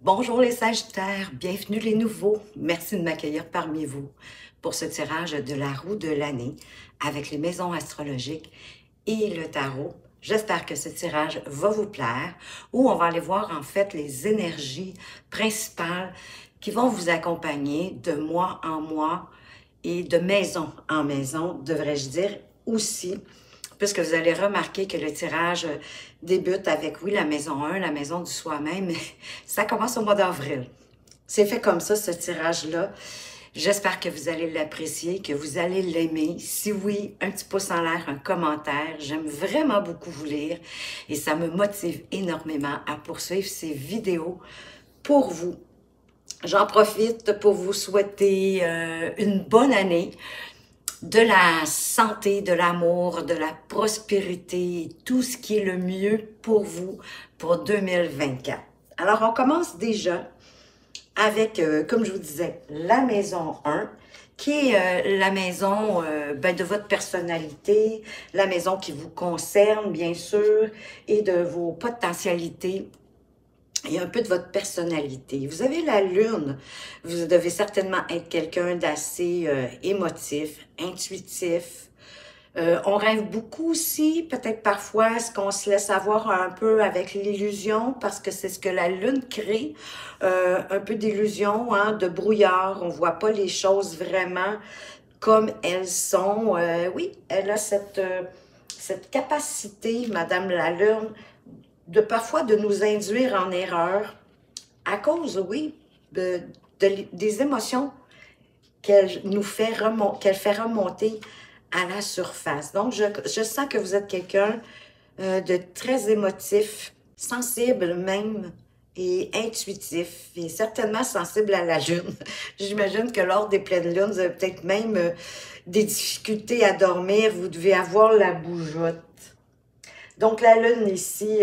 Bonjour les Sagittaires, bienvenue les nouveaux. Merci de m'accueillir parmi vous pour ce tirage de la roue de l'année avec les maisons astrologiques et le tarot. J'espère que ce tirage va vous plaire, où on va aller voir en fait les énergies principales qui vont vous accompagner de mois en mois et de maison en maison, devrais-je dire aussi, puisque vous allez remarquer que le tirage débute avec, oui, la maison 1, la maison du soi-même, mais ça commence au mois d'avril. C'est fait comme ça, ce tirage-là. J'espère que vous allez l'apprécier, que vous allez l'aimer. Si oui, un petit pouce en l'air, un commentaire. J'aime vraiment beaucoup vous lire et ça me motive énormément à poursuivre ces vidéos pour vous. J'en profite pour vous souhaiter une bonne année, de la santé, de l'amour, de la prospérité, tout ce qui est le mieux pour vous pour 2024. Alors, on commence déjà avec, comme je vous disais, la maison 1, qui est la maison de votre personnalité, la maison qui vous concerne, bien sûr, et de vos potentialités et un peu de votre personnalité. Vous avez la lune, vous devez certainement être quelqu'un d'assez émotif, intuitif. On rêve beaucoup aussi, peut-être parfois, est-ce qu'on se laisse avoir un peu avec l'illusion, parce que c'est ce que la lune crée, un peu d'illusion, hein, de brouillard, on voit pas les choses vraiment comme elles sont. Oui, elle a cette capacité, Madame la Lune, de parfois de nous induire en erreur à cause, oui, des émotions qu'elle nous fait qu'elle fait remonter à la surface. Donc, je sens que vous êtes quelqu'un de très émotif, sensible même, et intuitif, et certainement sensible à la lune. J'imagine que lors des pleines lunes, vous avez peut-être même des difficultés à dormir, vous devez avoir la bougeotte. Donc, la lune ici,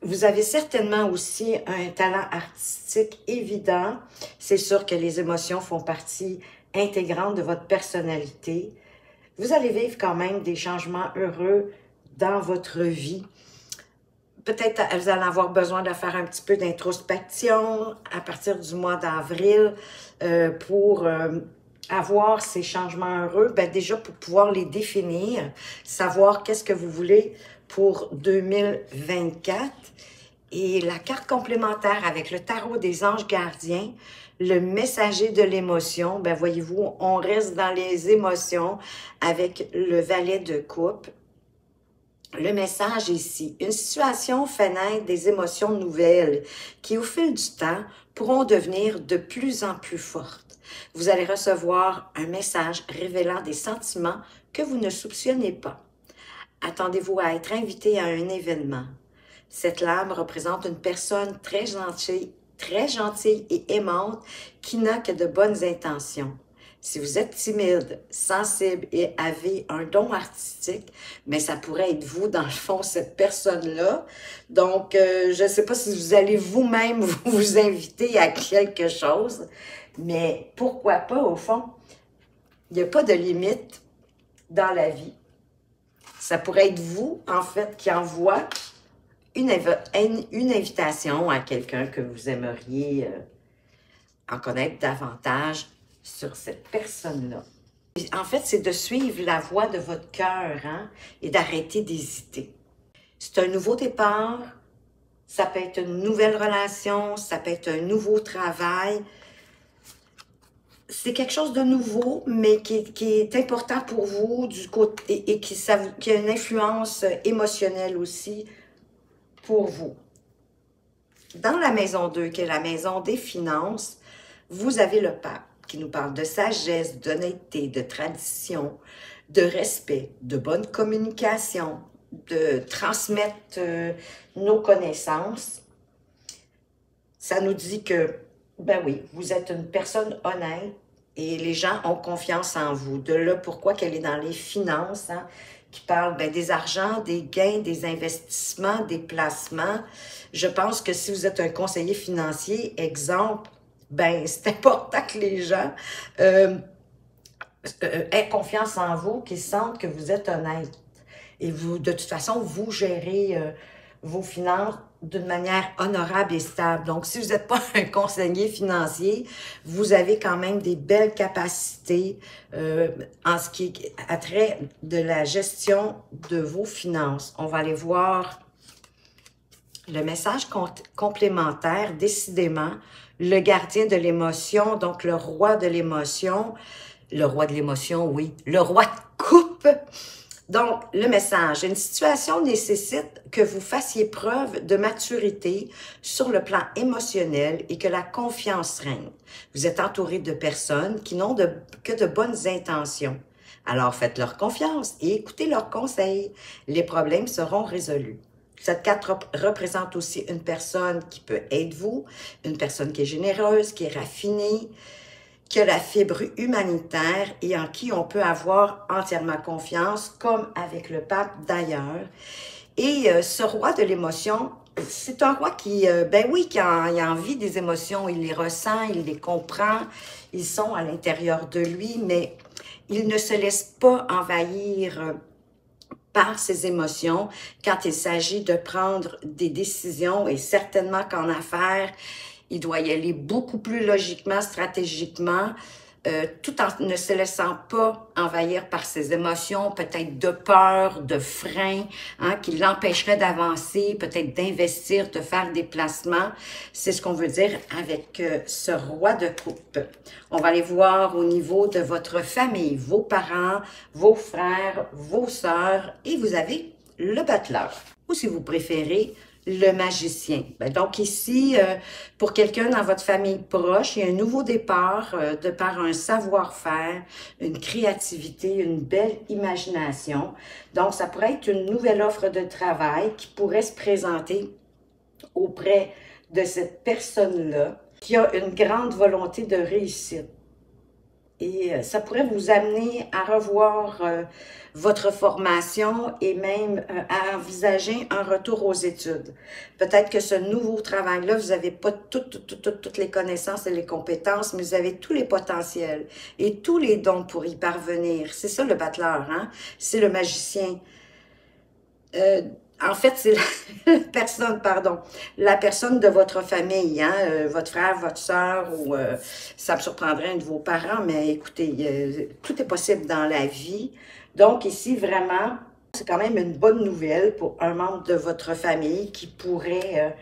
vous avez certainement aussi un talent artistique évident. C'est sûr que les émotions font partie intégrante de votre personnalité. Vous allez vivre quand même des changements heureux dans votre vie. Peut-être vous allez avoir besoin de faire un petit peu d'introspection à partir du mois d'avril pour avoir ces changements heureux. Ben déjà, pour pouvoir les définir, savoir qu'est-ce que vous voulez pour 2024. Et la carte complémentaire avec le tarot des anges gardiens, le messager de l'émotion, ben voyez-vous, on reste dans les émotions avec le valet de coupe. Le message ici, une situation fait naître des émotions nouvelles qui, au fil du temps, pourront devenir de plus en plus fortes. Vous allez recevoir un message révélant des sentiments que vous ne soupçonnez pas. Attendez-vous à être invité à un événement. Cette lame représente une personne très gentille et aimante qui n'a que de bonnes intentions. Si vous êtes timide, sensible et avez un don artistique, mais ça pourrait être vous, dans le fond, cette personne-là. Donc, je ne sais pas si vous allez vous-même vous inviter à quelque chose, mais pourquoi pas, au fond? Il n'y a pas de limite dans la vie. Ça pourrait être vous, en fait, qui envoie une invitation à quelqu'un que vous aimeriez en connaître davantage sur cette personne-là. En fait, c'est de suivre la voie de votre cœur, hein, et d'arrêter d'hésiter. C'est un nouveau départ, ça peut être une nouvelle relation, ça peut être un nouveau travail. C'est quelque chose de nouveau, mais qui est important pour vous du côté, et qui a une influence émotionnelle aussi pour vous. Dans la maison 2, qui est la maison des finances, vous avez le pape qui nous parle de sagesse, d'honnêteté, de tradition, de respect, de bonne communication, de transmettre nos connaissances. Ça nous dit que, ben oui, vous êtes une personne honnête et les gens ont confiance en vous. De là, pourquoi qu'elle est dans les finances, hein, qui parle des argents, des gains, des investissements, des placements. Je pense que si vous êtes un conseiller financier, exemple, c'est important que les gens aient confiance en vous, qu'ils sentent que vous êtes honnête. Et vous, de toute façon, vous gérez vos finances d'une manière honorable et stable. Donc, si vous n'êtes pas un conseiller financier, vous avez quand même des belles capacités en ce qui a trait de la gestion de vos finances. On va aller voir le message complémentaire, décidément, le gardien de l'émotion, donc le roi de l'émotion, oui, le roi de coupe. Donc, le message, une situation nécessite que vous fassiez preuve de maturité sur le plan émotionnel et que la confiance règne. Vous êtes entouré de personnes qui n'ont que de bonnes intentions. Alors, faites-leur confiance et écoutez leurs conseils. Les problèmes seront résolus. Cette carte représente aussi une personne qui peut être vous, une personne qui est généreuse, qui est raffinée, qui a la fibre humanitaire et en qui on peut avoir entièrement confiance, comme avec le pape d'ailleurs. Et ce roi de l'émotion, c'est un roi qui, ben oui, qui a envie des émotions, il les ressent, il les comprend, ils sont à l'intérieur de lui, mais il ne se laisse pas envahir par ses émotions quand il s'agit de prendre des décisions et certainement qu'en affaires, il doit y aller beaucoup plus logiquement, stratégiquement, tout en ne se laissant pas envahir par ses émotions, peut-être de peur, de frein, hein, qui l'empêcherait d'avancer, peut-être d'investir, de faire des placements. C'est ce qu'on veut dire avec ce roi de coupe. On va aller voir au niveau de votre famille, vos parents, vos frères, vos sœurs, et vous avez le battleur. Ou si vous préférez, le magicien. Donc ici, pour quelqu'un dans votre famille proche, il y a un nouveau départ de par un savoir-faire, une créativité, une belle imagination. Donc, ça pourrait être une nouvelle offre de travail qui pourrait se présenter auprès de cette personne-là qui a une grande volonté de réussite. Et ça pourrait vous amener à revoir votre formation et même à envisager un retour aux études. Peut-être que ce nouveau travail-là, vous n'avez pas toutes les connaissances et les compétences, mais vous avez tous les potentiels et tous les dons pour y parvenir. C'est ça le battleur, hein? C'est le magicien. En fait, c'est la personne de votre famille, hein, votre frère, votre sœur, ou ça me surprendrait un de vos parents, mais écoutez, tout est possible dans la vie. Donc ici, vraiment, c'est quand même une bonne nouvelle pour un membre de votre famille qui pourrait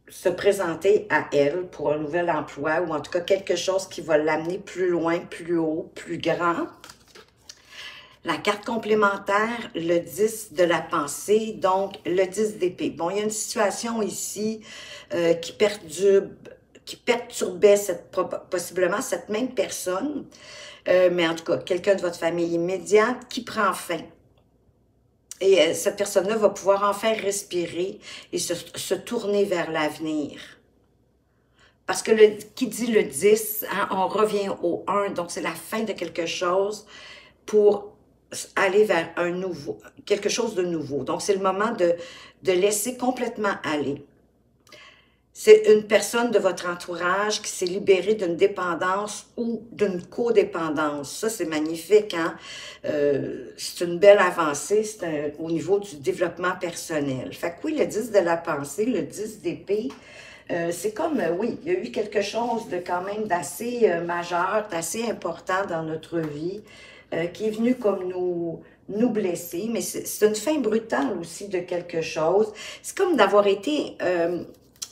se présenter à elle pour un nouvel emploi, ou en tout cas quelque chose qui va l'amener plus loin, plus haut, plus grand. La carte complémentaire, le 10 de la pensée, donc le 10 d'épée. Bon, il y a une situation ici qui perturbait possiblement cette même personne, mais en tout cas, quelqu'un de votre famille immédiate qui prend fin. Et cette personne-là va pouvoir enfin respirer et se tourner vers l'avenir. Parce que qui dit le 10, hein, on revient au 1, donc c'est la fin de quelque chose pour aller vers quelque chose de nouveau. Donc, c'est le moment de laisser complètement aller. C'est une personne de votre entourage qui s'est libérée d'une dépendance ou d'une codépendance. Ça, c'est magnifique, hein? C'est une belle avancée au niveau du développement personnel. Fait que oui, le 10 de la pensée, le 10 d'épée, c'est comme, oui, il y a eu quelque chose de quand même d'assez majeur, d'assez important dans notre vie, qui est venu comme nous blesser, mais c'est une fin brutale aussi de quelque chose. C'est comme d'avoir été,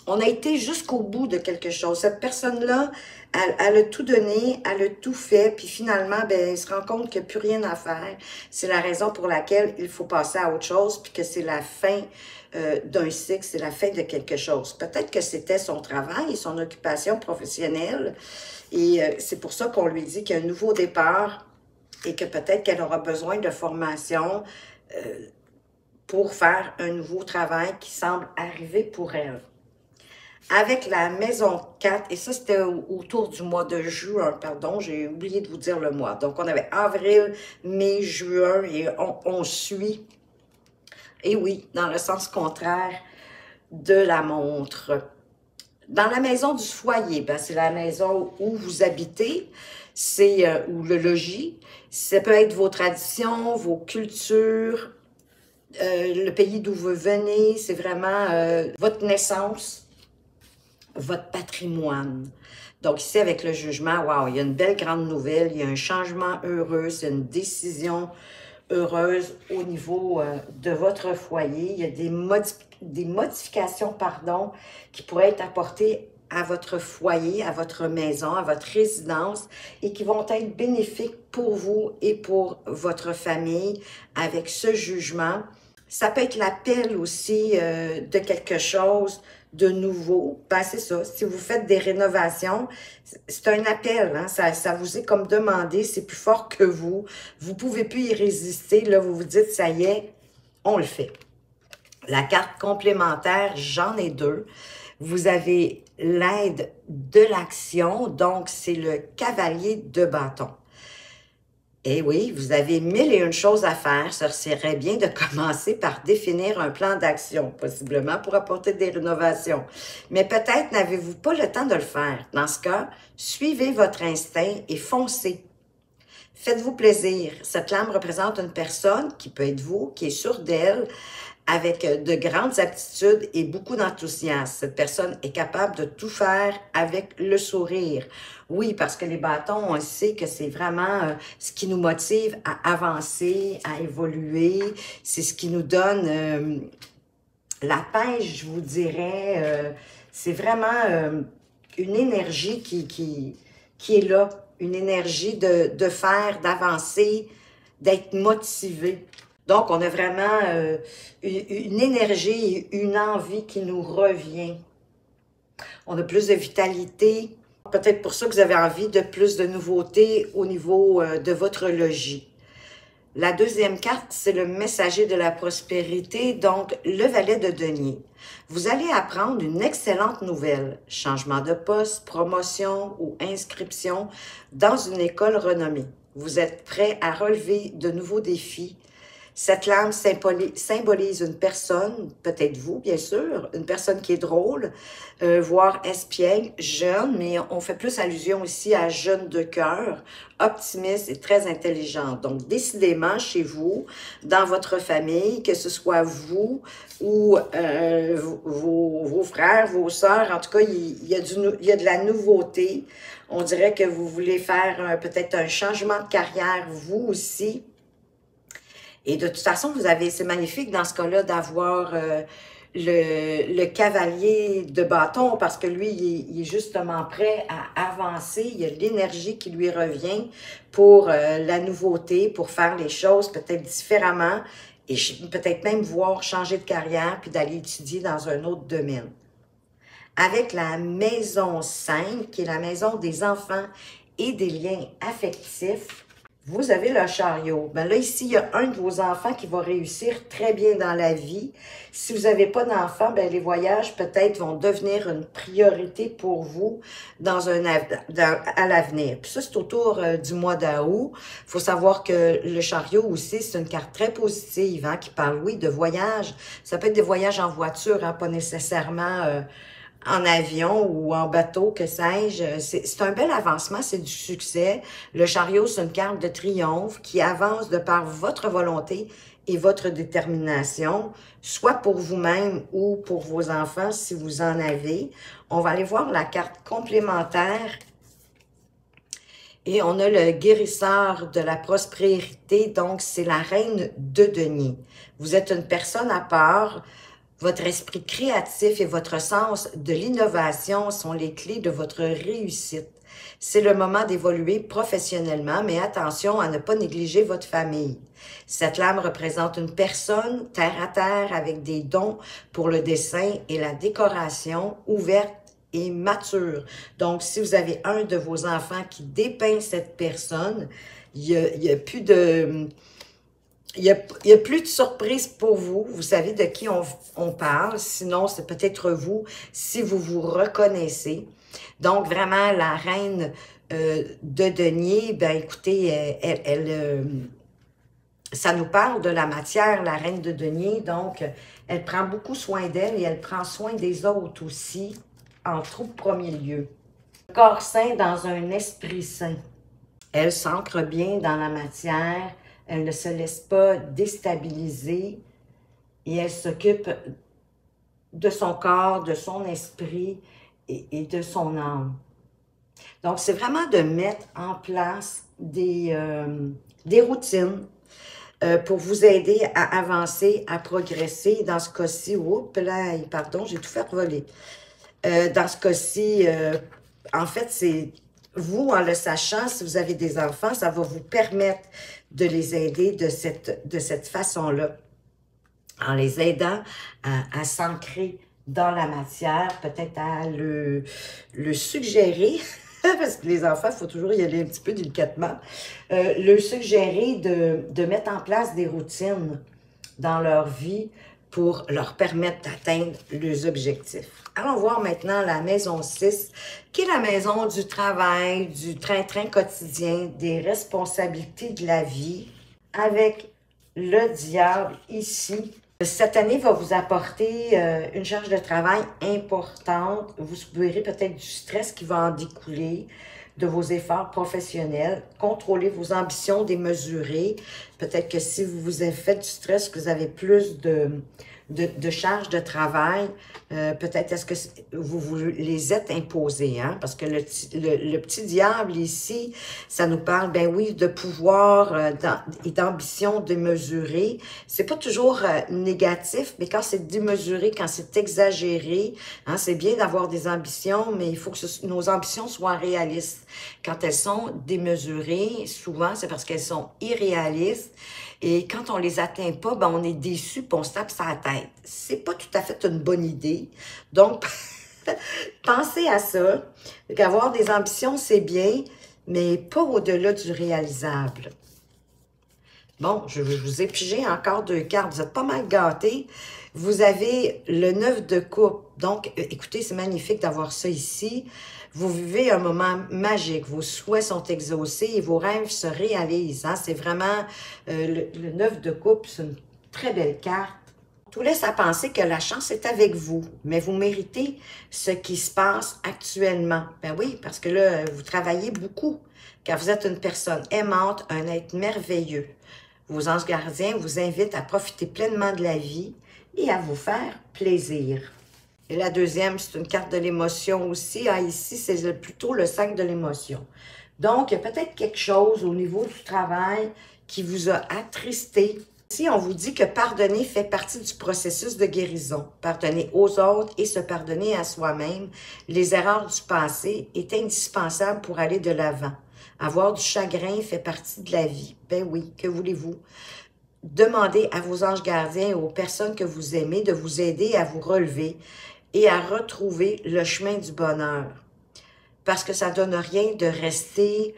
on a été jusqu'au bout de quelque chose. Cette personne-là, elle a tout donné, elle a tout fait, puis finalement, ben, elle se rend compte qu'il n'y a plus rien à faire. C'est la raison pour laquelle il faut passer à autre chose, puis que c'est la fin d'un cycle, c'est la fin de quelque chose. Peut-être que c'était son travail, son occupation professionnelle, et c'est pour ça qu'on lui dit qu'il y a un nouveau départ, et que peut-être qu'elle aura besoin de formation pour faire un nouveau travail qui semble arriver pour elle. Avec la maison 4, et ça c'était autour du mois de juin, pardon, j'ai oublié de vous dire le mois. Donc on avait avril, mai, juin, et on suit, et oui, dans le sens contraire de la montre. Dans la maison du foyer, ben, c'est la maison où vous habitez, ou le logis. Ça peut être vos traditions, vos cultures, le pays d'où vous venez, c'est vraiment votre naissance, votre patrimoine. Donc ici, avec le jugement, wow, il y a une belle grande nouvelle, il y a un changement heureux, c'est une décision heureuse au niveau de votre foyer. Il y a des modifications, pardon, qui pourraient être apportées à votre foyer, à votre maison, à votre résidence et qui vont être bénéfiques pour vous et pour votre famille avec ce jugement. Ça peut être l'appel aussi de quelque chose de nouveau. Ben, c'est ça. Si vous faites des rénovations, c'est un appel. Hein? Ça vous est comme demandé. C'est plus fort que vous. Vous ne pouvez plus y résister. Là, vous vous dites, ça y est, on le fait. La carte complémentaire, j'en ai deux. Vous avez l'aide de l'action. Donc, c'est le cavalier de bâton. Eh oui, vous avez 1001 choses à faire. Ce serait bien de commencer par définir un plan d'action, possiblement pour apporter des rénovations. Mais peut-être n'avez-vous pas le temps de le faire. Dans ce cas, suivez votre instinct et foncez. Faites-vous plaisir. Cette lame représente une personne, qui peut être vous, qui est sûre d'elle, avec de grandes aptitudes et beaucoup d'enthousiasme. Cette personne est capable de tout faire avec le sourire. Oui, parce que les bâtons, on sait que c'est vraiment ce qui nous motive à avancer, à évoluer. C'est ce qui nous donne la pêche, je vous dirais. C'est vraiment une énergie qui est là. Une énergie de faire, d'avancer, d'être motivé. Donc, on a vraiment une énergie et une envie qui nous revient. On a plus de vitalité. Peut-être pour ça que vous avez envie de plus de nouveautés au niveau de votre logis. La deuxième carte, c'est le messager de la prospérité, donc le valet de denier. Vous allez apprendre une excellente nouvelle, changement de poste, promotion ou inscription dans une école renommée. Vous êtes prêt à relever de nouveaux défis. Cette lame symbolise une personne, peut-être vous, bien sûr, une personne qui est drôle, voire espiègle, jeune, mais on fait plus allusion ici à jeune de cœur, optimiste et très intelligente. Donc, décidément, chez vous, dans votre famille, que ce soit vous ou vos frères, vos sœurs, en tout cas, il y a de la nouveauté. On dirait que vous voulez faire peut-être un changement de carrière, vous aussi. Et de toute façon, c'est magnifique dans ce cas-là d'avoir le cavalier de bâton parce que lui, il est justement prêt à avancer. Il y a l'énergie qui lui revient pour la nouveauté, pour faire les choses peut-être différemment et peut-être même voir changer de carrière puis d'aller étudier dans un autre domaine. Avec la maison 5, qui est la maison des enfants et des liens affectifs, vous avez le chariot. Ben là, ici, il y a un de vos enfants qui va réussir très bien dans la vie. Si vous n'avez pas d'enfant, ben les voyages peut-être vont devenir une priorité pour vous à l'avenir. Puis ça, c'est autour du mois d'août. Il faut savoir que le chariot aussi, c'est une carte très positive, hein, qui parle, oui, de voyage. Ça peut être des voyages en voiture, hein, pas nécessairement en avion ou en bateau, que sais-je. C'est un bel avancement, c'est du succès. Le chariot, c'est une carte de triomphe qui avance de par votre volonté et votre détermination, soit pour vous-même ou pour vos enfants, si vous en avez. On va aller voir la carte complémentaire. Et on a le guérisseur de la prospérité, donc c'est la reine de denier. Vous êtes une personne à part. Votre esprit créatif et votre sens de l'innovation sont les clés de votre réussite. C'est le moment d'évoluer professionnellement, mais attention à ne pas négliger votre famille. Cette lame représente une personne terre à terre avec des dons pour le dessin et la décoration, ouverte et mature. Donc, si vous avez un de vos enfants qui dépeint cette personne, il y a plus de... Il y a plus de surprise pour vous. Vous savez de qui on parle. Sinon, c'est peut-être vous, si vous vous reconnaissez. Donc, vraiment, la reine de denier, ben écoutez, ça nous parle de la matière, la reine de denier. Donc, elle prend beaucoup soin d'elle et elle prend soin des autres aussi, en tout premier lieu. Un corps sain dans un esprit sain. Elle s'ancre bien dans la matière. Elle ne se laisse pas déstabiliser. et elle s'occupe de son corps, de son esprit et de son âme. Donc, c'est vraiment de mettre en place des routines pour vous aider à avancer, à progresser. Dans ce cas-ci, oups là, pardon, j'ai tout fait voler. Dans ce cas-ci, en fait, c'est vous, en le sachant, si vous avez des enfants, ça va vous permettre de les aider de cette façon-là, en les aidant à s'ancrer dans la matière, peut-être à le suggérer, parce que les enfants, il faut toujours y aller un petit peu délicatement, le suggérer de mettre en place des routines dans leur vie pour leur permettre d'atteindre leurs objectifs. Allons voir maintenant la maison 6, qui est la maison du travail, du train-train quotidien, des responsabilités de la vie, avec le diable ici. Cette année va vous apporter une charge de travail importante. Vous subirez peut-être du stress qui va en découler de vos efforts professionnels. Contrôlez vos ambitions démesurées. Peut-être que si vous vous avez fait du stress, que vous avez plus de charges de travail, peut-être est-ce que vous les êtes imposées, hein? Parce que le petit diable ici, ça nous parle, ben oui, de pouvoir et d'ambition démesurée. C'est pas toujours négatif, mais quand c'est démesuré, quand c'est exagéré, hein, c'est bien d'avoir des ambitions, mais il faut que nos ambitions soient réalistes. Quand elles sont démesurées, souvent, c'est parce qu'elles sont irréalistes. Et quand on les atteint pas, ben on est déçu puis on se tape sa tête. C'est pas tout à fait une bonne idée. Donc, pensez à ça. Avoir des ambitions, c'est bien, mais pas au-delà du réalisable. Bon, je vous ai pigé encore 2 cartes. Vous êtes pas mal gâtés. Vous avez le 9 de coupe. Donc, écoutez, c'est magnifique d'avoir ça ici. Vous vivez un moment magique. Vos souhaits sont exaucés et vos rêves se réalisent. Hein? C'est vraiment le 9 de coupe. C'est une très belle carte. Tout laisse à penser que la chance est avec vous, mais vous méritez ce qui se passe actuellement. Ben oui, parce que là, vous travaillez beaucoup, car vous êtes une personne aimante, un être merveilleux. Vos anges gardiens vous invitent à profiter pleinement de la vie et à vous faire plaisir. Et la deuxième, c'est une carte de l'émotion aussi. Ah, ici, c'est plutôt le 5 de l'émotion. Donc, il y a peut-être quelque chose au niveau du travail qui vous a attristé. Ici, on vous dit que pardonner fait partie du processus de guérison. Pardonner aux autres et se pardonner à soi-même les erreurs du passé est indispensable pour aller de l'avant. Avoir du chagrin fait partie de la vie. Ben oui, que voulez-vous? Demandez à vos anges gardiens et aux personnes que vous aimez de vous aider à vous relever et à retrouver le chemin du bonheur. Parce que ça ne donne rien de rester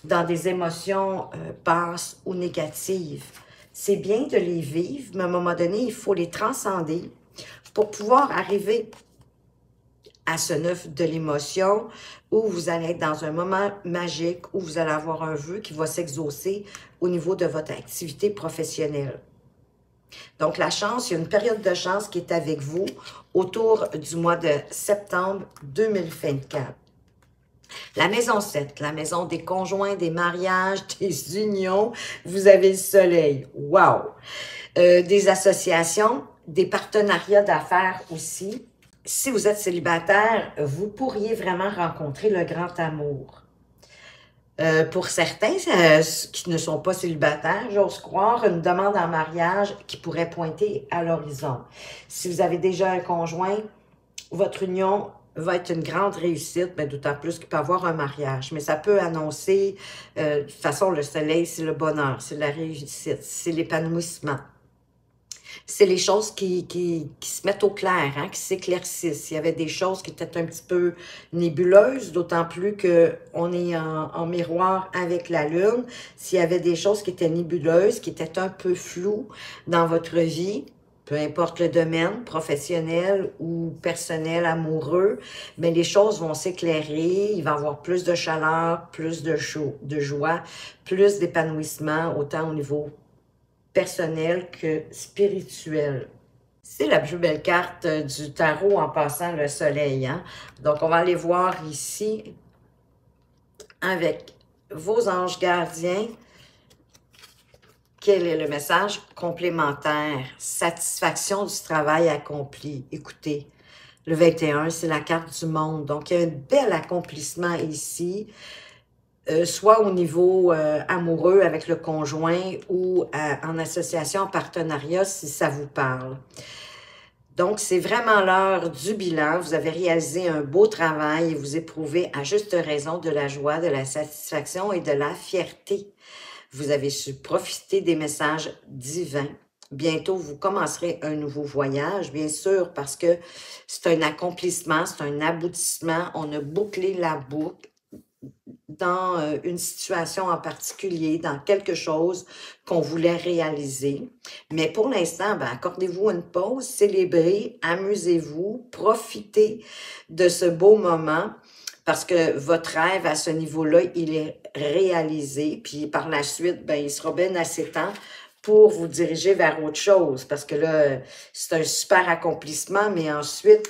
dans des émotions basses ou négatives. C'est bien de les vivre, mais à un moment donné, il faut les transcender pour pouvoir arriver à ce 9 de l'émotion où vous allez être dans un moment magique, où vous allez avoir un vœu qui va s'exaucer au niveau de votre activité professionnelle. Donc, la chance, il y a une période de chance qui est avec vous autour du mois de septembre 2024. La maison 7, la maison des conjoints, des mariages, des unions, vous avez le soleil. Wow! Des associations, des partenariats d'affaires aussi. Si vous êtes célibataire, vous pourriez vraiment rencontrer le grand amour. Pour certains qui ne sont pas célibataires, j'ose croire, une demande en mariage qui pourrait pointer à l'horizon. Si vous avez déjà un conjoint, votre union va être une grande réussite, d'autant plus qu'il peut y avoir un mariage. Mais ça peut annoncer, de toute façon, le soleil, c'est le bonheur, c'est la réussite, c'est l'épanouissement. C'est les choses qui se mettent au clair, hein, qui s'éclaircissent. Il y avait des choses qui étaient un petit peu nébuleuses, d'autant plus qu'on est en miroir avec la Lune. S'il y avait des choses qui étaient nébuleuses, qui étaient un peu floues dans votre vie, peu importe le domaine, professionnel ou personnel, amoureux, mais les choses vont s'éclairer, il va y avoir plus de chaleur, plus de joie, plus d'épanouissement, autant au niveau personnel que spirituel. C'est la plus belle carte du tarot en passant le soleil. Hein? Donc, on va aller voir ici avec vos anges gardiens Quel est le message complémentaire? Satisfaction du travail accompli. Écoutez, le 21, c'est la carte du monde. Donc, il y a un bel accomplissement ici, soit au niveau amoureux avec le conjoint ou en association, en partenariat, si ça vous parle. Donc, c'est vraiment l'heure du bilan. Vous avez réalisé un beau travail et vous éprouvez à juste raison de la joie, de la satisfaction et de la fierté. Vous avez su profiter des messages divins. Bientôt, vous commencerez un nouveau voyage, bien sûr, parce que c'est un accomplissement, c'est un aboutissement. On a bouclé la boucle dans une situation en particulier, dans quelque chose qu'on voulait réaliser. Mais pour l'instant, ben, accordez-vous une pause, célébrez, amusez-vous, profitez de ce beau moment parce que votre rêve à ce niveau-là, il est réalisé. Puis par la suite, ben, il sera bien assez temps pour vous diriger vers autre chose parce que là, c'est un super accomplissement, mais ensuite,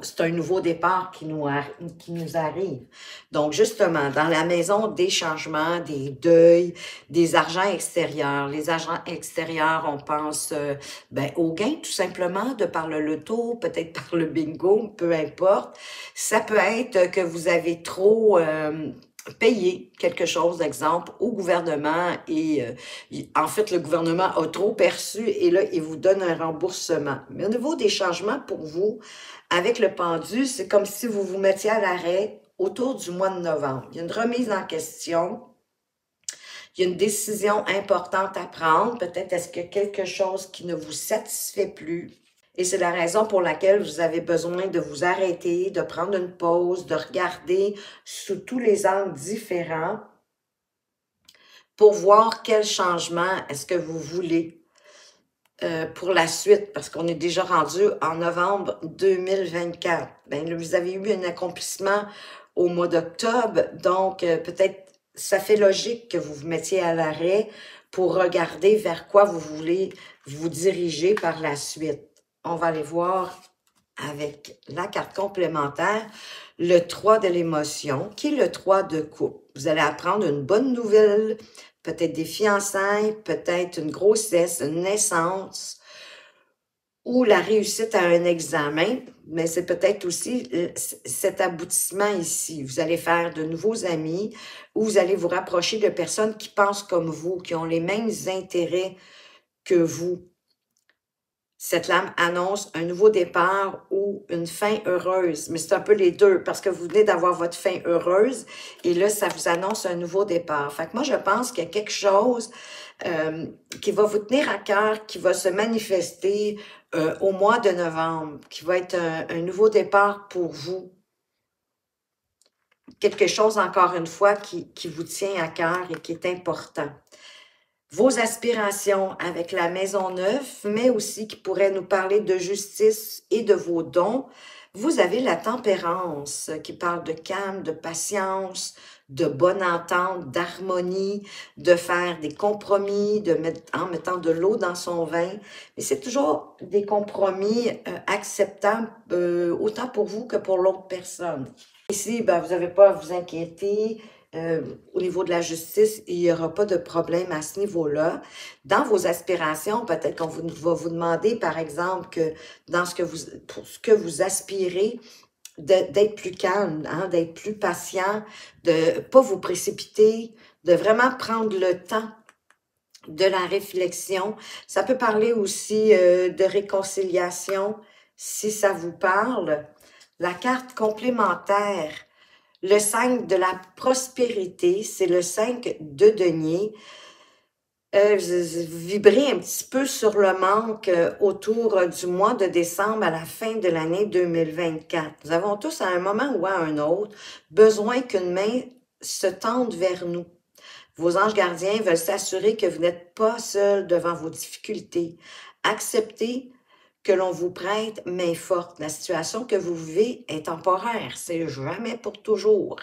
c'est un nouveau départ qui nous arrive. Donc, justement, dans la maison des changements, des deuils, des argents extérieurs. Les argents extérieurs, on pense ben, au gain, tout simplement, de par le loto, peut-être par le bingo, peu importe. Ça peut être que vous avez trop payé quelque chose, d'exemple, au gouvernement et en fait, le gouvernement a trop perçu et là, il vous donne un remboursement. Mais au niveau des changements pour vous, avec le pendu, c'est comme si vous vous mettiez à l'arrêt autour du mois de novembre. Il y a une remise en question. Il y a une décision importante à prendre. Peut-être est-ce qu'il y a quelque chose qui ne vous satisfait plus. Et c'est la raison pour laquelle vous avez besoin de vous arrêter, de prendre une pause, de regarder sous tous les angles différents pour voir quel changement est-ce que vous voulez pour la suite, parce qu'on est déjà rendu en novembre 2024. Ben, là, vous avez eu un accomplissement au mois d'octobre, donc peut-être ça fait logique que vous vous mettiez à l'arrêt pour regarder vers quoi vous voulez vous diriger par la suite. On va aller voir avec la carte complémentaire, le 3 de l'émotion, qui est le 3 de coupe. Vous allez apprendre une bonne nouvelle, peut-être des fiançailles, peut-être une grossesse, une naissance, ou la réussite à un examen, mais c'est peut-être aussi cet aboutissement ici. Vous allez faire de nouveaux amis, ou vous allez vous rapprocher de personnes qui pensent comme vous, qui ont les mêmes intérêts que vous. Cette lame annonce un nouveau départ ou une fin heureuse. Mais c'est un peu les deux, parce que vous venez d'avoir votre fin heureuse et là, ça vous annonce un nouveau départ. Fait que moi, je pense qu'il y a quelque chose qui va vous tenir à cœur, qui va se manifester au mois de novembre, qui va être un nouveau départ pour vous. Quelque chose, encore une fois, qui vous tient à cœur et qui est important. Vos aspirations avec la maison neuve, mais aussi qui pourrait nous parler de justice et de vos dons. Vous avez la tempérance qui parle de calme, de patience, de bonne entente, d'harmonie, de faire des compromis, en mettant de l'eau dans son vin. Mais c'est toujours des compromis acceptables autant pour vous que pour l'autre personne. Ici, ben, vous n'avez pas à vous inquiéter. Au niveau de la justice, il n'y aura pas de problème à ce niveau-là. Dans vos aspirations, peut-être qu'on va vous demander, par exemple, que pour ce que vous aspirez, d'être plus calme, hein, d'être plus patient, de ne pas vous précipiter, de vraiment prendre le temps de la réflexion. Ça peut parler aussi de réconciliation, si ça vous parle. La carte complémentaire, le 5 de la prospérité, c'est le 5 de denier. Vous vibrez un petit peu sur le manque autour du mois de décembre à la fin de l'année 2024. Nous avons tous à un moment ou à un autre besoin qu'une main se tende vers nous. Vos anges gardiens veulent s'assurer que vous n'êtes pas seul devant vos difficultés. Acceptez que l'on vous prête main forte. La situation que vous vivez est temporaire, c'est jamais pour toujours.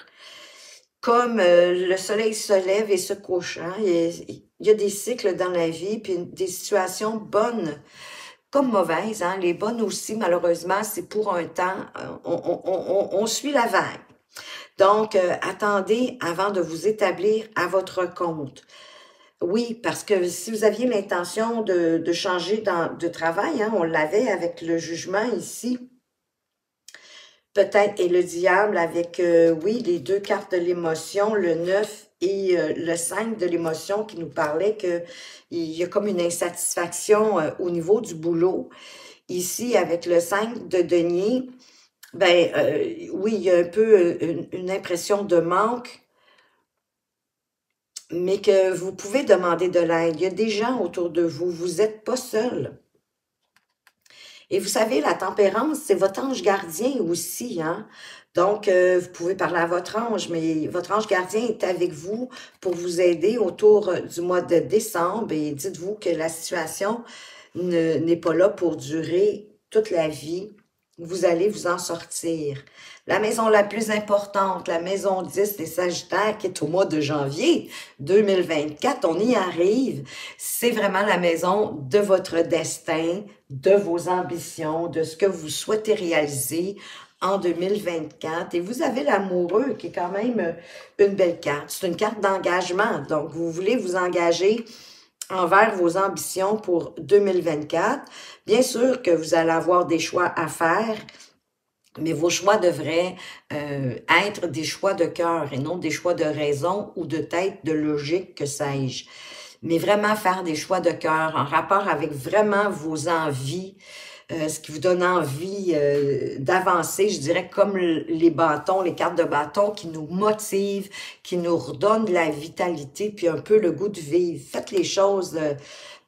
Comme le soleil se lève et se couche, hein, il y a des cycles dans la vie, puis des situations bonnes comme mauvaises. Hein, les bonnes aussi, malheureusement, c'est pour un temps, on suit la vague. Donc, attendez avant de vous établir à votre compte. Oui, parce que si vous aviez l'intention de changer de travail, hein, on l'avait avec le jugement ici, peut-être, et le diable avec, oui, les deux cartes de l'émotion, le 9 et le 5 de l'émotion qui nous parlait qu'il y a comme une insatisfaction au niveau du boulot. Ici, avec le 5 de denier, ben oui, il y a un peu une impression de manque, mais que vous pouvez demander de l'aide. Il y a des gens autour de vous, vous n'êtes pas seul. Et vous savez, la tempérance, c'est votre ange gardien aussi, hein? Donc, vous pouvez parler à votre ange, mais votre ange gardien est avec vous pour vous aider autour du mois de décembre. Et dites-vous que la situation n'est pas là pour durer toute la vie. Vous allez vous en sortir. La maison la plus importante, la maison 10 des Sagittaires, qui est au mois de janvier 2024, on y arrive. C'est vraiment la maison de votre destin, de vos ambitions, de ce que vous souhaitez réaliser en 2024. Et vous avez l'amoureux, qui est quand même une belle carte. C'est une carte d'engagement. Donc, vous voulez vous engager envers vos ambitions pour 2024. Bien sûr que vous allez avoir des choix à faire, mais vos choix devraient être des choix de cœur et non des choix de raison ou de tête, de logique, que sais-je. Mais vraiment faire des choix de cœur en rapport avec vraiment vos envies, ce qui vous donne envie d'avancer, je dirais comme les bâtons, les cartes de bâton qui nous motivent, qui nous redonnent de la vitalité, puis un peu le goût de vivre. Faites les choses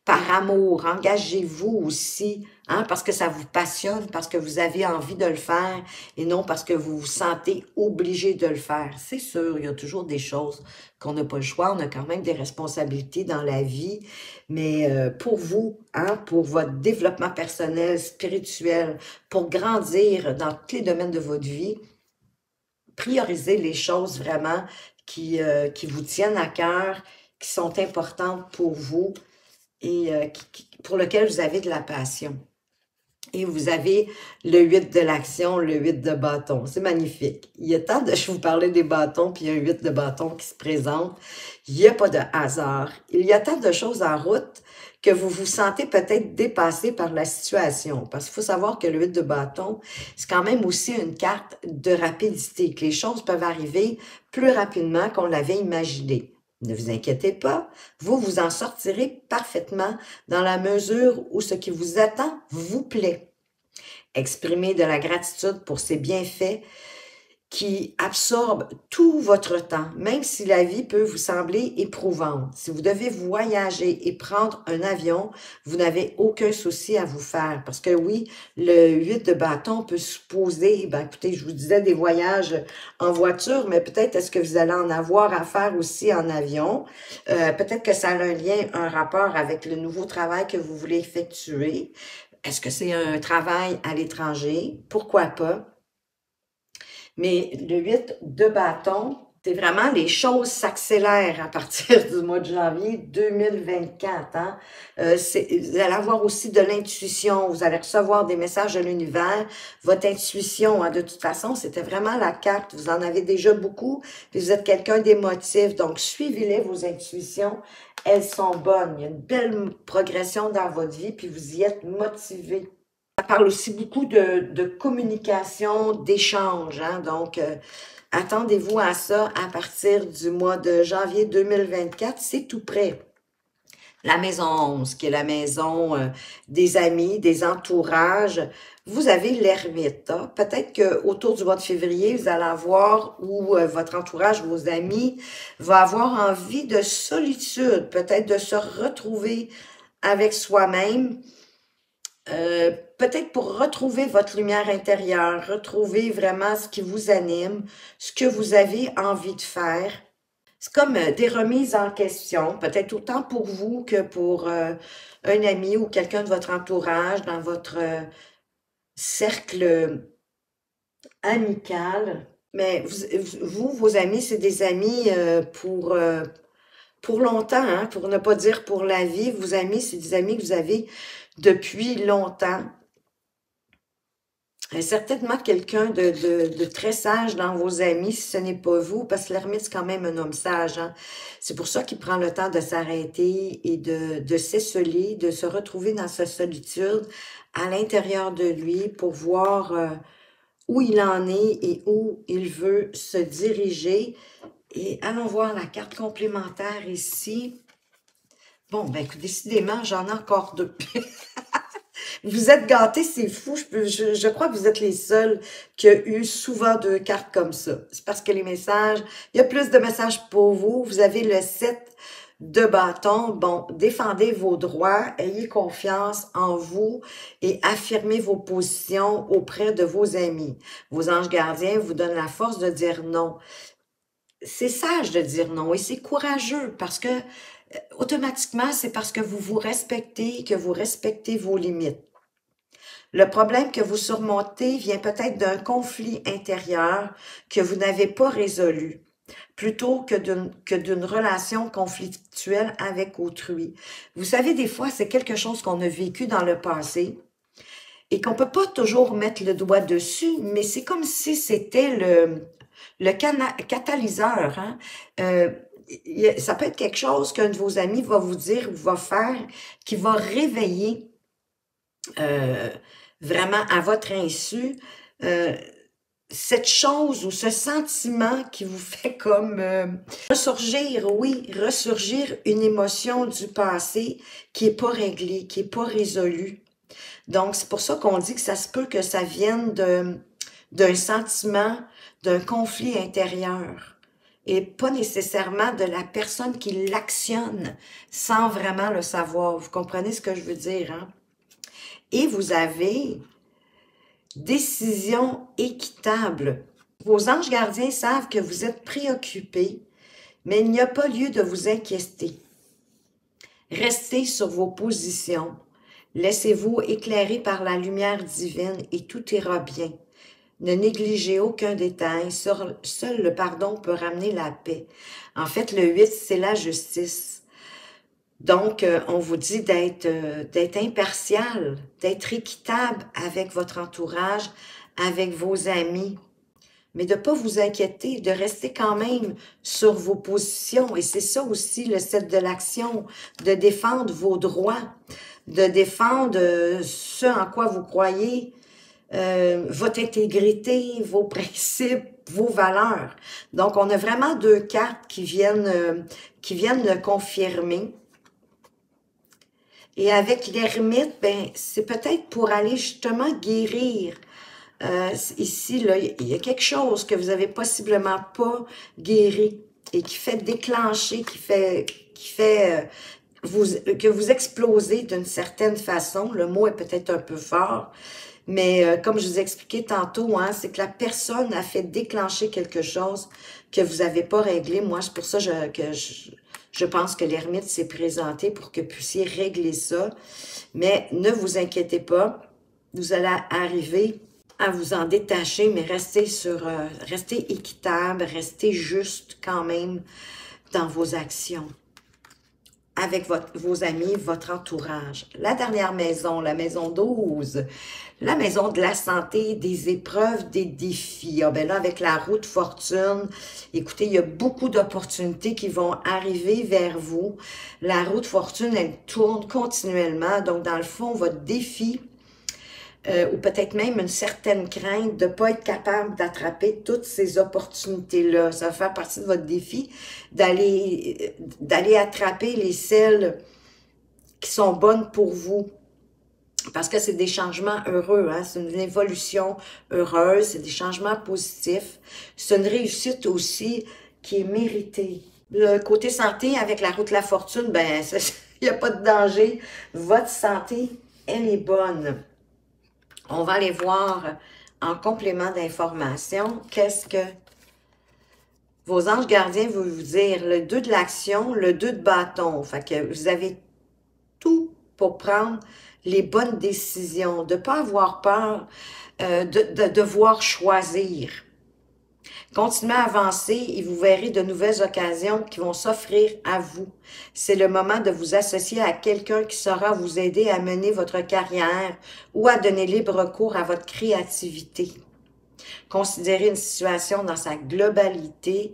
par amour, engagez-vous aussi, hein, parce que ça vous passionne, parce que vous avez envie de le faire et non parce que vous vous sentez obligé de le faire. C'est sûr, il y a toujours des choses qu'on n'a pas le choix, on a quand même des responsabilités dans la vie, mais pour vous, hein, pour votre développement personnel, spirituel, pour grandir dans tous les domaines de votre vie, priorisez les choses vraiment qui vous tiennent à cœur, qui sont importantes pour vous, et pour lequel vous avez de la passion. Et vous avez le 8 de l'action, le 8 de bâton. C'est magnifique. Il y a tant de... Je vous parlais des bâtons, puis il y a un 8 de bâton qui se présente. Il n'y a pas de hasard. Il y a tant de choses en route que vous vous sentez peut-être dépassé par la situation. Parce qu'il faut savoir que le 8 de bâton, c'est quand même aussi une carte de rapidité, que les choses peuvent arriver plus rapidement qu'on l'avait imaginé. Ne vous inquiétez pas, vous vous en sortirez parfaitement dans la mesure où ce qui vous attend vous plaît. Exprimez de la gratitude pour ces bienfaits qui absorbent tout votre temps, même si la vie peut vous sembler éprouvante. Si vous devez voyager et prendre un avion, vous n'avez aucun souci à vous faire. Parce que oui, le 8 de bâton peut supposer, ben écoutez, je vous disais des voyages en voiture, mais peut-être est-ce que vous allez en avoir à faire aussi en avion. Peut-être que ça a un lien, un rapport avec le nouveau travail que vous voulez effectuer. Est-ce que c'est un travail à l'étranger? Pourquoi pas? Mais le 8 de bâton, c'est vraiment les choses s'accélèrent à partir du mois de janvier 2024. Hein? Vous allez avoir aussi de l'intuition, vous allez recevoir des messages de l'univers. Votre intuition, hein, de toute façon, c'était vraiment la carte. Vous en avez déjà beaucoup, puis vous êtes quelqu'un d'émotif. Donc, suivez-les, vos intuitions. Elles sont bonnes. Il y a une belle progression dans votre vie, puis vous y êtes motivé. Ça parle aussi beaucoup de communication, d'échange. Hein? Donc, attendez-vous à ça à partir du mois de janvier 2024. C'est tout près. La maison 11, qui est la maison des amis, des entourages. Vous avez l'ermite. Hein? Peut-être qu'autour du mois de février, vous allez avoir, ou votre entourage, vos amis, va avoir envie de solitude, peut-être de se retrouver avec soi-même. Peut-être pour retrouver votre lumière intérieure, retrouver vraiment ce qui vous anime, ce que vous avez envie de faire. C'est comme des remises en question, peut-être autant pour vous que pour un ami ou quelqu'un de votre entourage, dans votre cercle amical. Mais vous, vos amis, c'est des amis pour longtemps, hein, pour ne pas dire pour la vie. Vos amis, c'est des amis que vous avez depuis longtemps. Certainement quelqu'un de très sage dans vos amis, si ce n'est pas vous, parce que l'ermite, c'est quand même un homme sage, hein. C'est pour ça qu'il prend le temps de s'arrêter et de s'esseler, de se retrouver dans sa solitude à l'intérieur de lui pour voir où il en est et où il veut se diriger. Et allons voir la carte complémentaire ici. Bon, ben écoute, décidément, j'en ai encore deux. Vous êtes gâtés, c'est fou. Je crois que vous êtes les seuls qui ont eu souvent deux cartes comme ça. C'est parce que les messages, il y a plus de messages pour vous. Vous avez le 7 de bâton. Bon, défendez vos droits, ayez confiance en vous et affirmez vos positions auprès de vos amis. Vos anges gardiens vous donnent la force de dire non. C'est sage de dire non et c'est courageux parce que automatiquement, c'est parce que vous vous respectez, que vous respectez vos limites. Le problème que vous surmontez vient peut-être d'un conflit intérieur que vous n'avez pas résolu, plutôt que d'une relation conflictuelle avec autrui. Vous savez, des fois, c'est quelque chose qu'on a vécu dans le passé et qu'on peut pas toujours mettre le doigt dessus, mais c'est comme si c'était le catalyseur, hein? Ça peut être quelque chose qu'un de vos amis va vous dire ou va faire qui va réveiller vraiment à votre insu cette chose ou ce sentiment qui vous fait comme ressurgir, oui, ressurgir une émotion du passé qui est pas réglée, qui est pas résolue. Donc, c'est pour ça qu'on dit que ça se peut que ça vienne d'un sentiment, d'un conflit intérieur et pas nécessairement de la personne qui l'actionne sans vraiment le savoir. Vous comprenez ce que je veux dire, hein? Et vous avez décision équitable. Vos anges gardiens savent que vous êtes préoccupés, mais il n'y a pas lieu de vous inquiéter. Restez sur vos positions. Laissez-vous éclairer par la lumière divine et tout ira bien. Ne négligez aucun détail. Seul le pardon peut ramener la paix. En fait, le 8, c'est la justice. Donc, on vous dit d'être impartial, d'être équitable avec votre entourage, avec vos amis, mais de ne pas vous inquiéter, de rester quand même sur vos positions. Et c'est ça aussi le 7 de l'action, de défendre vos droits, de défendre ce en quoi vous croyez, votre intégrité, vos principes, vos valeurs. Donc, on a vraiment deux cartes qui viennent le confirmer. Et avec l'ermite, ben, c'est peut-être pour aller justement guérir. Ici, là, il y a quelque chose que vous avez possiblement pas guéri et qui fait déclencher, que vous explosez d'une certaine façon. Le mot est peut-être un peu fort, mais comme je vous expliquais tantôt, hein, c'est que la personne a fait déclencher quelque chose que vous n'avez pas réglé. Moi, c'est pour ça que je pense que l'ermite s'est présenté pour que vous puissiez régler ça. Mais ne vous inquiétez pas, vous allez arriver à vous en détacher, mais restez équitable, restez juste quand même dans vos actions, avec vos amis, votre entourage. La dernière maison, la maison 12, la maison de la santé, des épreuves, des défis. Ah ben là, avec la roue de fortune, écoutez, il y a beaucoup d'opportunités qui vont arriver vers vous. La roue de fortune, elle tourne continuellement. Donc, dans le fond, votre défi, ou peut-être même une certaine crainte de ne pas être capable d'attraper toutes ces opportunités-là. Ça va faire partie de votre défi d'aller attraper les celles qui sont bonnes pour vous. Parce que c'est des changements heureux, hein? C'est une évolution heureuse, c'est des changements positifs. C'est une réussite aussi qui est méritée. Le côté santé, avec la route de la fortune, ben, il n'y a pas de danger. Votre santé, elle est bonne. On va aller voir en complément d'information qu'est-ce que vos anges gardiens veulent vous dire. Le 2 de l'action, le 2 de bâton. Fait que vous avez tout pour prendre les bonnes décisions, de ne pas avoir peur de devoir choisir. Continuez à avancer et vous verrez de nouvelles occasions qui vont s'offrir à vous. C'est le moment de vous associer à quelqu'un qui saura vous aider à mener votre carrière ou à donner libre cours à votre créativité. Considérez une situation dans sa globalité.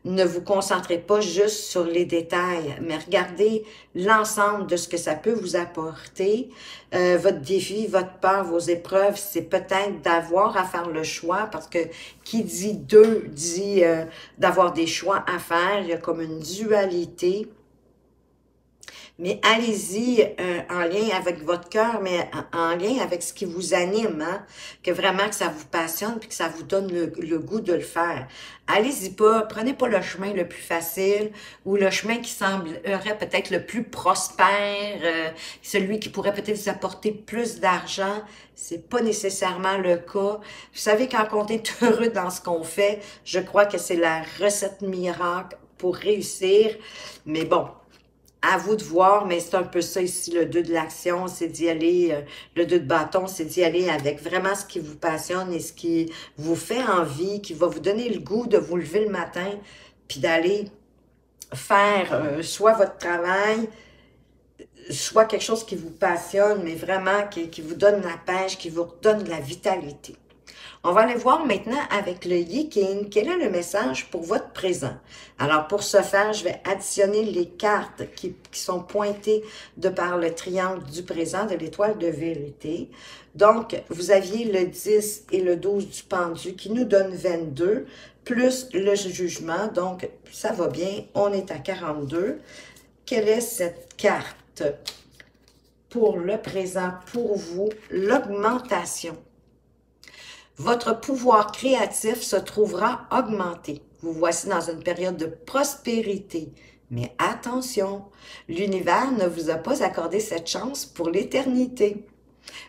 Ne vous concentrez pas juste sur les détails, mais regardez l'ensemble de ce que ça peut vous apporter. Votre défi, votre peur, vos épreuves, c'est peut-être d'avoir à faire le choix, parce que qui dit deux dit d'avoir des choix à faire. Il y a comme une dualité. Mais allez-y en lien avec votre cœur, mais en lien avec ce qui vous anime, hein? Que vraiment que ça vous passionne puis que ça vous donne le goût de le faire. Allez-y pas, prenez pas le chemin le plus facile ou le chemin qui semblerait peut-être le plus prospère, celui qui pourrait peut-être vous apporter plus d'argent. C'est pas nécessairement le cas. Vous savez, quand on est heureux dans ce qu'on fait, je crois que c'est la recette miracle pour réussir. Mais bon, à vous de voir, mais c'est un peu ça ici, le 2 de l'action, c'est d'y aller, le 2 de bâton, c'est d'y aller avec vraiment ce qui vous passionne et ce qui vous fait envie, qui va vous donner le goût de vous lever le matin, puis d'aller faire soit votre travail, soit quelque chose qui vous passionne, mais vraiment qui vous donne la pêche, qui vous donne de la vitalité. On va aller voir maintenant avec le Yi-King, quel est le message pour votre présent. Alors, pour ce faire, je vais additionner les cartes qui sont pointées de par le triangle du présent de l'étoile de vérité. Donc, vous aviez le 10 et le 12 du pendu qui nous donnent 22, plus le jugement. Donc, ça va bien, on est à 42. Quelle est cette carte pour le présent, pour vous? L'augmentation. Votre pouvoir créatif se trouvera augmenté. Vous voici dans une période de prospérité. Mais attention, l'univers ne vous a pas accordé cette chance pour l'éternité.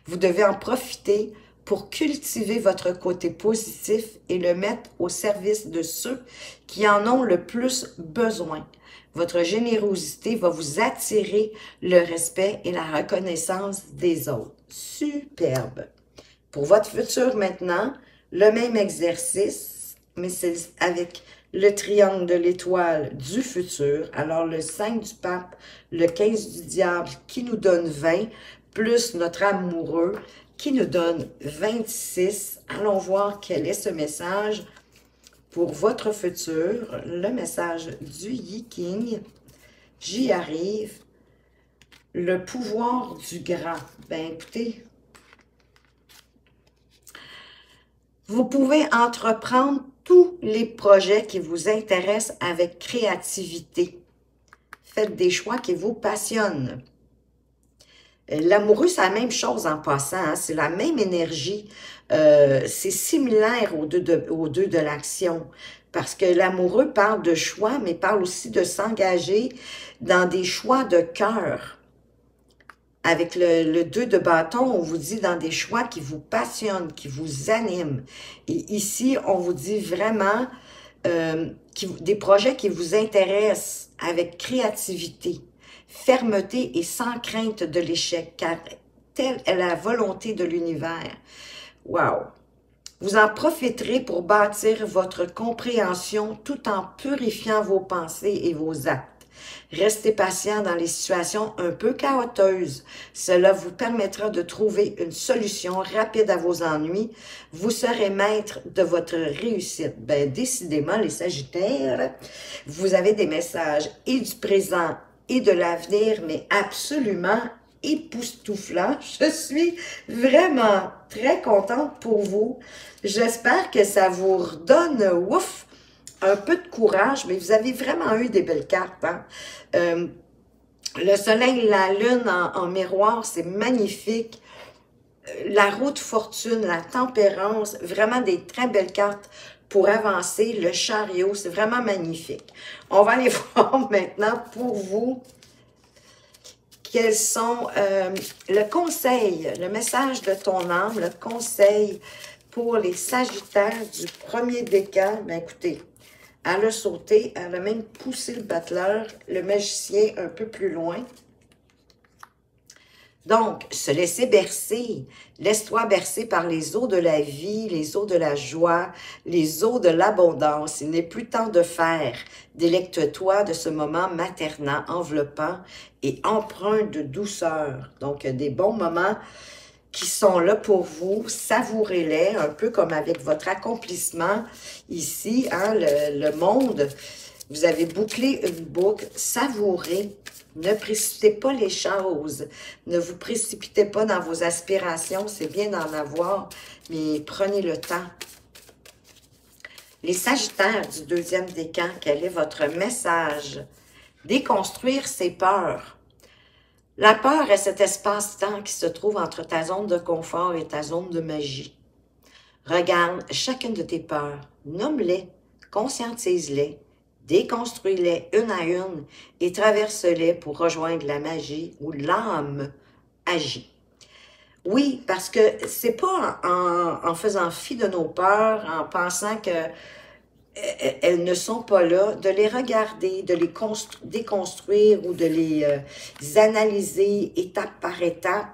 Vous devez en profiter pour cultiver votre côté positif et le mettre au service de ceux qui en ont le plus besoin. Votre générosité va vous attirer le respect et la reconnaissance des autres. Superbe! Pour votre futur maintenant, le même exercice, mais c'est avec le triangle de l'étoile du futur. Alors, le 5 du pape, le 15 du diable qui nous donne 20, plus notre amoureux qui nous donne 26. Allons voir quel est ce message pour votre futur. Le message du Yi-King. J'y arrive. Le pouvoir du grand. Ben, écoutez, vous pouvez entreprendre tous les projets qui vous intéressent avec créativité. Faites des choix qui vous passionnent. L'amoureux, c'est la même chose en passant, hein? C'est la même énergie. C'est similaire aux deux de l'action. Parce que l'amoureux parle de choix, mais parle aussi de s'engager dans des choix de cœur. Avec le 2 de bâton, on vous dit dans des choix qui vous passionnent, qui vous animent. Et ici, on vous dit vraiment des projets qui vous intéressent avec créativité, fermeté et sans crainte de l'échec, car telle est la volonté de l'univers. Wow! Vous en profiterez pour bâtir votre compréhension tout en purifiant vos pensées et vos actes. Restez patient dans les situations un peu chaotiques. Cela vous permettra de trouver une solution rapide à vos ennuis. Vous serez maître de votre réussite. Ben, décidément, les Sagittaires, vous avez des messages et du présent et de l'avenir, mais absolument époustouflants. Je suis vraiment très contente pour vous. J'espère que ça vous redonne, ouf, un peu de courage, mais vous avez vraiment eu des belles cartes. Hein? Le soleil et la lune en miroir, c'est magnifique. La roue de fortune, la tempérance, vraiment des très belles cartes pour avancer. Le chariot, c'est vraiment magnifique. On va aller voir maintenant pour vous quels sont le conseil, le message de ton âme, le conseil pour les Sagittaires du premier décan. Ben écoutez, elle a sauté, elle a même poussé le battleur, le magicien un peu plus loin. Donc, se laisser bercer. Laisse-toi bercer par les eaux de la vie, les eaux de la joie, les eaux de l'abondance. Il n'est plus temps de faire. Délecte-toi de ce moment maternant, enveloppant et empreint de douceur. Donc, des bons moments qui sont là pour vous. Savourez-les, un peu comme avec votre accomplissement ici, hein, le monde. Vous avez bouclé une boucle. Savourez. Ne précipitez pas les choses. Ne vous précipitez pas dans vos aspirations. C'est bien d'en avoir, mais prenez le temps. Les Sagittaires du deuxième décan, quel est votre message? Déconstruire ses peurs. La peur est cet espace-temps qui se trouve entre ta zone de confort et ta zone de magie. Regarde chacune de tes peurs, nomme-les, conscientise-les, déconstruis-les une à une et traverse-les pour rejoindre la magie où l'âme agit. Oui, parce que c'est pas en faisant fi de nos peurs, en pensant que elles ne sont pas là, de les regarder, de les déconstruire ou de les analyser étape par étape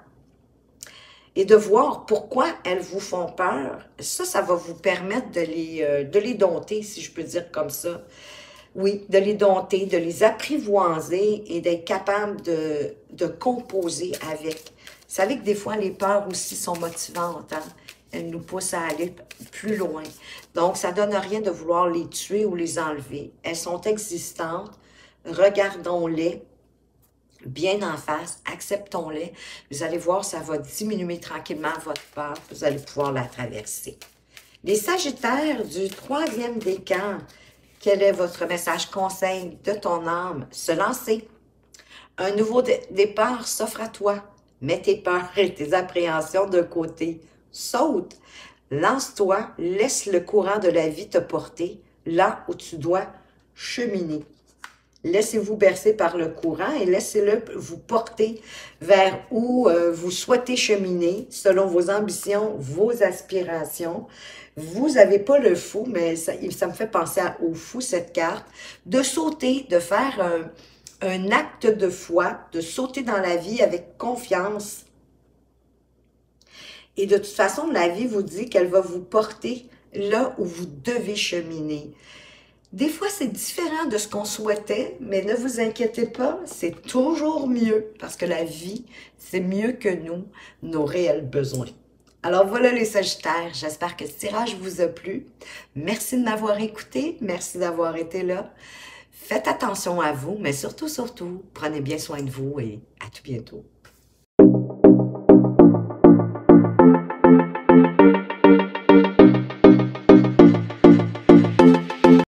et de voir pourquoi elles vous font peur. Ça va vous permettre de les dompter, si je peux dire comme ça. Oui, de les dompter, de les apprivoiser et d'être capable de composer avec. Vous savez que des fois, les peurs aussi sont motivantes, hein? Elles nous poussent à aller plus loin. Donc, ça ne donne rien de vouloir les tuer ou les enlever. Elles sont existantes. Regardons-les bien en face. Acceptons-les. Vous allez voir, ça va diminuer tranquillement votre peur. Vous allez pouvoir la traverser. Les Sagittaires du troisième décan, quel est votre message conseil de ton âme? Se lancer. Un nouveau départ s'offre à toi. Mets tes peurs et tes appréhensions de côté. Saute. Lance-toi. Laisse le courant de la vie te porter là où tu dois cheminer. Laissez-vous bercer par le courant et laissez-le vous porter vers où vous souhaitez cheminer selon vos ambitions, vos aspirations. Vous n'avez pas le fou, mais ça me fait penser au fou, cette carte, de sauter, de faire un acte de foi, de sauter dans la vie avec confiance. Et de toute façon, la vie vous dit qu'elle va vous porter là où vous devez cheminer. Des fois, c'est différent de ce qu'on souhaitait, mais ne vous inquiétez pas, c'est toujours mieux, parce que la vie, c'est mieux que nous, nos réels besoins. Alors voilà les Sagittaires, j'espère que ce tirage vous a plu. Merci de m'avoir écouté, merci d'avoir été là. Faites attention à vous, mais surtout, prenez bien soin de vous et à tout bientôt.